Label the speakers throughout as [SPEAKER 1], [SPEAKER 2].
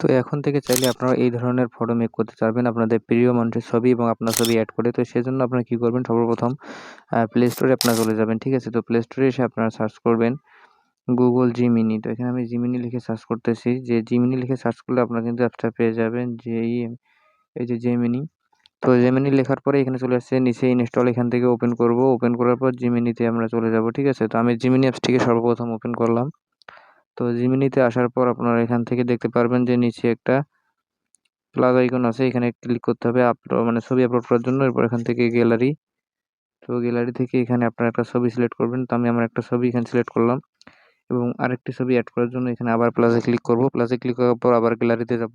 [SPEAKER 1] তো এখন থেকে চাইলে আপনারা এই ধরনের ফটো মেক করতে পারবেন আপনাদের প্রিয় মানুষের ছবি এবং আপনার ছবি অ্যাড করে। তো সেজন্য আপনারা কি করবেন, সর্বপ্রথম প্লে স্টোরে আপনারা চলে যাবেন, ঠিক আছে? তো প্লে স্টোরে এসে আপনারা সার্চ করবেন গুগল জিমিনি। তো এখানে আমি জিমিনি লিখে সার্চ করতেছি, যে জিমিনি লিখে সার্চ করলে আপনারা কিন্তু অ্যাপসটা পেয়ে যাবেন, এই যে জেমিনি। তো জেমিনি লেখার পরে এখানে চলে আসছে নিচে ইনস্টল, এখান থেকে ওপেন করব। ওপেন করার পর জিমিনিতে আমরা চলে যাব, ঠিক আছে? তো আমি জিমিনি অ্যাপসটিকে সর্বপ্রথম ওপেন করলাম। তো জিমিনিতে আসার পর আপনারা এখান থেকে দেখতে পারবেন যে নিচে একটা প্লাস আইকন আছে, এখানে ক্লিক করতে হবে আপলোড মানে ছবি আপলোড করার জন্য। এরপর এখান থেকে গ্যালারি, তো গ্যালারি থেকে এখানে আপনারা একটা ছবি সিলেক্ট করবেন। তো আমি আমার একটা ছবি এখানে সিলেক্ট করলাম এবং আরেকটি ছবি অ্যাড করার জন্য এখানে আবার প্লাসে ক্লিক করব। প্লাসে ক্লিক করার পর আবার গ্যালারিতে যাব।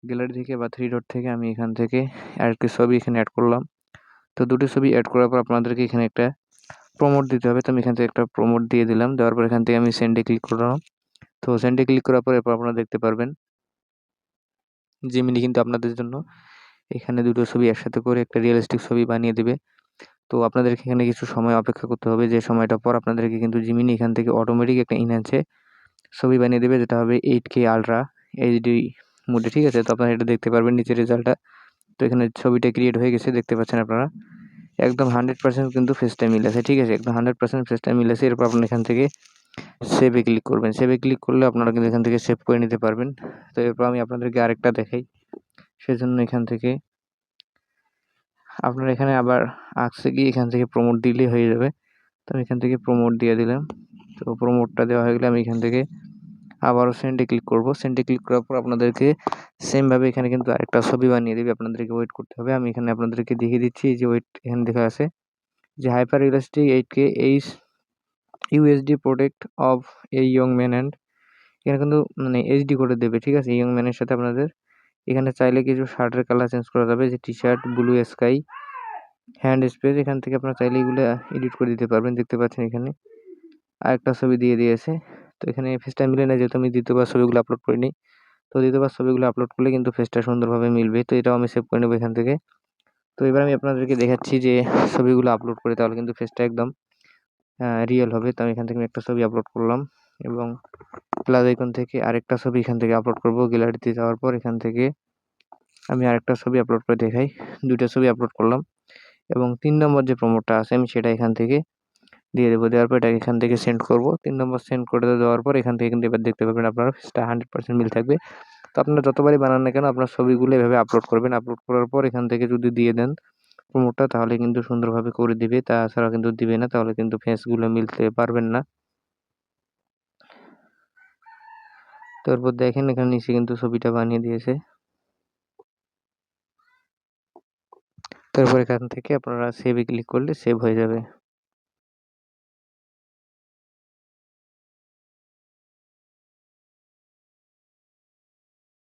[SPEAKER 1] গ্যালারি থেকে বা থ্রি ডট থেকে আমি এখান থেকে আরেকটি ছবি এখানে অ্যাড করলাম। তো দুটো ছবি অ্যাড করার পর আপনাদেরকে এখানে একটা প্রমোট দিতে হবে। তো আমি এখান থেকে একটা প্রমোট দিয়ে দিলাম। দেওয়ার পর এখান থেকে আমি সেন্ডে ক্লিক করলাম। তো সেন্ডে ক্লিক করার পর এরপর আপনারা দেখতে পারবেন জিমিনি কিন্তু আপনাদের জন্য এখানে দুটো ছবি একসাথে করে একটা রিয়েলিস্টিক ছবি বানিয়ে দিবে। তো আপনাদেরকে এখানে কিছু সময় অপেক্ষা করতে হবে, যে সময়টা পর আপনাদেরকে কিন্তু জিমিনি এখান থেকে অটোমেটিক একটা ইনহ্যান্সে ছবি বানিয়ে দেবে, যেটা হবে 8K আলট্রা এইচডি মোডে, ঠিক আছে? তো আপনারা এটা দেখতে পারবেন নিচের রেজাল্টটা। তো এখানে ছবিটা ক্রিয়েট হয়ে গেছে, দেখতে পাচ্ছেন আপনারা। একদম 100% কিন্তু ফেসটা মিল আছে, ঠিক আছে? একদম 100% ফেসটা মিল আছে। এরপর আপনারা এখান থেকে সেভে ক্লিক করবেন। সেভে ক্লিক করলে আপনারা কিন্তু এখান থেকে সেভ করে নিতে পারবেন। তো এরপর আমি আপনাদেরকে আরেকটা দেখাই, সেজন্য এখান থেকে আপনারা এখানে আবার আক্সে গিয়ে এখান থেকে প্রমোট দিলেই হয়ে যাবে। তো আমি এখান থেকে প্রমোট দিয়ে দিলাম। তো প্রমোটটা দেওয়া হয়ে গেলে আমি এখান থেকে আবারও সেন্ডে ক্লিক করব। সেন্ডে ক্লিক করার পর আপনাদেরকে সেমভাবে এখানে কিন্তু আরেকটা ছবি বানিয়ে দেবে, আপনাদেরকে ওয়েট করতে হবে। আমি এখানে আপনাদেরকে দেখিয়ে দিচ্ছি, যে ওয়েট এখানে লেখা আছে যে hyper realistic 8K H USD protect of a young man and, এখানে কিন্তু মানে এইচডি করে দেবে, ঠিক আছে? ইয়ং ম্যানের সাথে আপনাদের এখানে চাইলে কিছু শার্টের কালার চেঞ্জ করা যাবে, যে T shirt blue sky hand space, এখান থেকে আপনারা চাইলে এগুলো এডিট করে দিতে পারবেন। দেখতে পাচ্ছেন এখানে আরেকটা ছবি দিয়ে দিয়েছে। তো এখানে ফেসটা মিলে না, যেহেতু আমি দ্বিতীয়বার ছবিগুলো আপলোড করিনি। তো দ্বিতীয়বার ছবিগুলো আপলোড করলে কিন্তু ফেসটা সুন্দরভাবে মিলবে। তো এটাও আমি সেভ করে নেবো এখান থেকে। তো এবার আমি আপনাদেরকে দেখাচ্ছি যে ছবিগুলো আপলোড করে, তাহলে কিন্তু ফেসটা একদম রিয়েল হবে। তো আমি এখান থেকে একটা ছবি আপলোড করলাম এবং প্লাস আইকন থেকে আরেকটা ছবি এখান থেকে আপলোড করব। গ্যালারিতে যাওয়ার পর এখান থেকে আমি আরেকটা ছবি আপলোড করে দেখাই। দুইটা ছবি আপলোড করলাম এবং 3 নম্বর যে প্রমোটটা আছে আমি সেটা এখান থেকে দিয়ে দেবো। দেওয়ার পর এটাকে এখান থেকে সেন্ড করব। 3 নম্বর সেন্ড করে দেওয়ার পর এখান থেকে কিন্তু এবার দেখতে পাবেন আপনারা ফেসটা 100% মিল থাকবে। তো আপনারা যতবারই বানান না কেন আপনার ছবিগুলো এভাবে আপলোড করবেন। আপলোড করার পর এখান থেকে যদি দিয়ে দেন প্রমোটটা, তাহলে কিন্তু সুন্দরভাবে করে দিবে। তাছাড়া কিন্তু দিবে না, তাহলে কিন্তু ফেসগুলো মিলতে পারবেন না। তারপর দেখেন এখানে নিচে কিন্তু ছবিটা বানিয়ে দিয়েছে। তারপর এখান থেকে আপনারা সেভে ক্লিক করলে সেভ হয়ে যাবে।